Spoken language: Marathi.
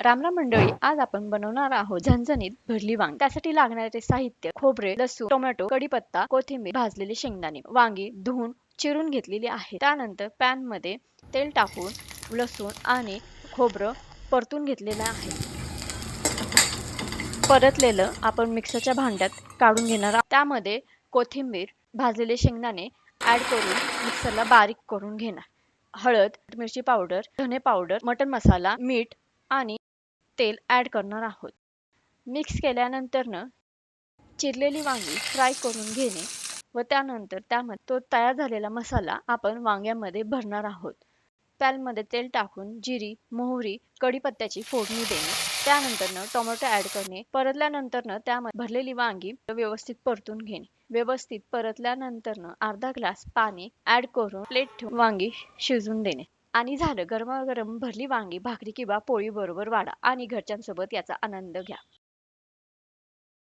रामराम मंडळी, आज आपण बनवणार आहोत झणझणीत भरली वांगी। त्यासाठी लागणारे साहित्य: खोबरे, लसूण, टोमॅटो, कढीपत्ता, कोथिंबीर, भाजलेले शेंगदाणे, वांगी धुवून चिरून घेतलेली आहे। त्यानंतर पॅन मध्ये तेल टाकून लसूण आणि खोबरं परतून घेतलेलं आहे। परतलेलं आपण मिक्सरच्या भांड्यात काढून घेणार आहोत। त्यामध्ये कोथिंबीर, भाजलेले शेंगदाणे ऍड करून मिक्सरला बारीक करून घेणार। हळद, मिरची पावडर, धने पावडर, मटन मसाला, मीठ आणि तेल ऍड करणार आहोत। मिक्स केल्यानंतर चिरलेली वांगी फ्राय करून घेणे व त्यानंतर त्यामध्ये तो तयार झालेला मसाला आपण वांग्यामध्ये भरणार आहोत। पॅन मध्ये तेल टाकून जिरी, मोहरी, कढीपत्त्याची फोडणी देणे, त्यानंतर टोमॅटो ऍड करणे। परतल्यानंतर त्यामध्ये भरलेली वांगी व्यवस्थित परतून घेणे। व्यवस्थित परतल्यानंतर अर्धा ग्लास पाणी ऍड करून प्लेट ठेवून वांगी शिजून देणे आणि झालं। गरमागरम भरली वांगी भाकरी किंवा पोळी बरोबर वाढा आणि घरच्यांसोबत याचा आनंद घ्या।